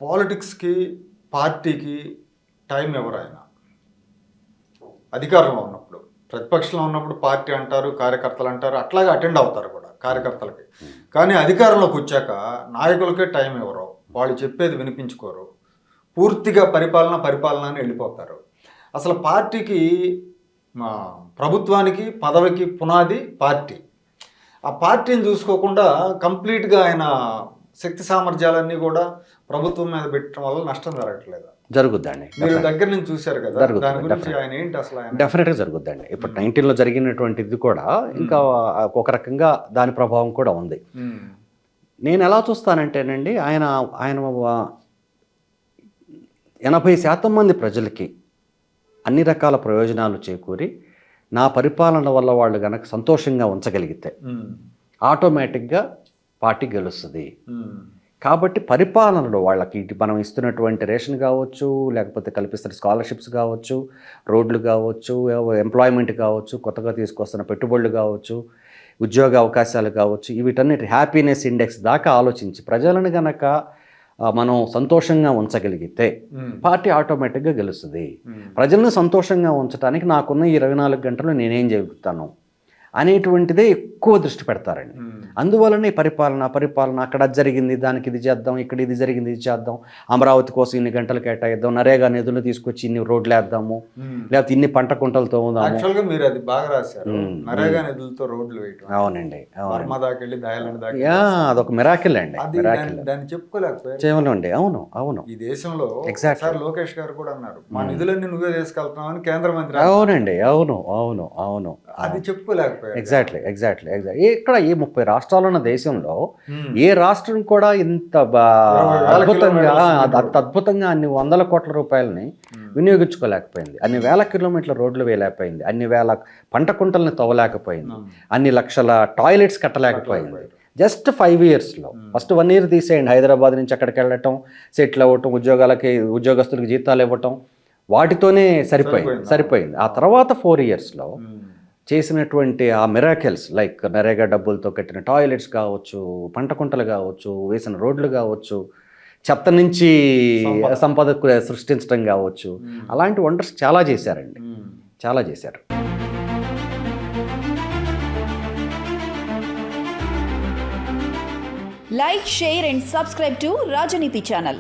పాలిటిక్స్కి పార్టీకి టైం ఎవరైనా అధికారంలో ఉన్నప్పుడు, ప్రతిపక్షంలో ఉన్నప్పుడు పార్టీ అంటారు, కార్యకర్తలు అంటారు, అట్లాగే అటెండ్ అవుతారు కూడా కార్యకర్తలకి. కానీ అధికారంలోకి వచ్చాక నాయకులకే టైం ఎవరో, వాళ్ళు చెప్పేది వినిపించుకోరు, పూర్తిగా పరిపాలన అని వెళ్ళిపోతారు. అసలు పార్టీకి, ప్రభుత్వానికి, పదవికి పునాది పార్టీ. ఆ పార్టీని చూసుకోకుండా కంప్లీట్గా ఆయన శక్తి సామర్థ్యాలన్నీ కూడా ప్రభుత్వం మీద పెట్టడం వల్ల నష్టం జరగట్లేదు. జరుగుద్దండి. మీరు దగ్గర నుంచి చూశారు కదా, దాని గురించి ఆయన ఏంటి అసలు? డెఫినెట్గా జరుగుద్దండి. ఇప్పుడు 19లో జరిగినటువంటిది కూడా ఇంకా ఒక రకంగా దాని ప్రభావం కూడా ఉంది. నేను ఎలా చూస్తానంటేనండి, ఆయన 80% మంది ప్రజలకి అన్ని రకాల ప్రయోజనాలు చేకూరి నా పరిపాలన వల్ల వాళ్ళు కనుక సంతోషంగా ఉంచగలిగితే ఆటోమేటిక్గా పార్టీ గెలుస్తుంది. కాబట్టి పరిపాలనలో వాళ్ళకి మనం ఇస్తున్నటువంటి రేషన్ కావచ్చు, లేకపోతే కల్పిస్తున్న స్కాలర్షిప్స్ కావచ్చు, రోడ్లు కావచ్చు, ఎంప్లాయ్మెంట్ కావచ్చు, కొత్తగా తీసుకొస్తున్న పెట్టుబడులు కావచ్చు, ఉద్యోగ అవకాశాలు కావచ్చు, వీటన్నిటి హ్యాపీనెస్ ఇండెక్స్ దాకా ఆలోచించి ప్రజలను గనక మనం సంతోషంగా ఉంచగలిగితే పార్టీ ఆటోమేటిక్గా గెలుస్తుంది. ప్రజలను సంతోషంగా ఉంచడానికి నాకున్న 24 గంటలు నేనేం చెబుతాను అనేటువంటిదే ఎక్కువ దృష్టి పెడతారండి. అందువలనే పరిపాలన అక్కడ జరిగింది దానికి ఇది చేద్దాం, ఇక్కడ ఇది జరిగింది ఇది చేద్దాం, అమరావతి కోసం ఇన్ని గంటలు కేటాయిద్దాం, నరేగా నిధులు తీసుకొచ్చి ఇన్ని రోడ్లు వేద్దాము, లేకపోతే ఇన్ని పంట కుంటలతో యాక్చువల్గా మీరు అది బాగా రాశారు, నరేగా నిధులతో రోడ్లు వేయటం. అవునండి, అదొక మిరాకిల్ అండి. దాన్ని చెప్పుకోలేకపోయారు చేయలేండి. అవును ఈ దేశంలో ఎగ్జాక్ట్లీ లోకేష్ గారు కూడా అన్నారు, మా నిధులన్నీ నువ్వే తీసుకెళ్తున్నావు అని కేంద్ర మంత్రి. అవునండి, అవును అది చెప్పుకోలేకపోయారు. ఎగ్జాక్ట్లీ. ఇక్కడ ఈ 30 రాష్ట్రాలు ఉన్న దేశంలో ఏ రాష్ట్రం కూడా ఇంత అద్భుతంగా అన్ని 100 కోట్ల రూపాయలని వినియోగించుకోలేకపోయింది, అన్ని వేల కిలోమీటర్ల రోడ్లు వేయలేకపోయింది, అన్ని వేల పంట కుంటల్ని తవ్వలేకపోయింది, అన్ని లక్షల టాయిలెట్స్ కట్టలేకపోయింది. జస్ట్ 5 ఇయర్స్లో. ఫస్ట్ 1 ఇయర్ తీసేయండి, హైదరాబాద్ నుంచి అక్కడికి వెళ్ళటం, సెటిల్ అవ్వటం, ఉద్యోగస్తులకు జీతాలు ఇవ్వటం, వాటితోనే సరిపోయింది. ఆ తర్వాత 4 ఇయర్స్లో చేసినటువంటి ఆ మిరాకిల్స్, లైక్ నరేగా డబ్బులతో కట్టిన టాయిలెట్స్ కావచ్చు, పంట కుంటలు కావచ్చు, వేసిన రోడ్లు కావచ్చు, చెత్త నుంచి సంపద సృష్టించడం కావచ్చు, అలాంటి వండర్స్ చాలా చేశారండి, చాలా చేశారు. Like, share and subscribe to Rajaniti channel.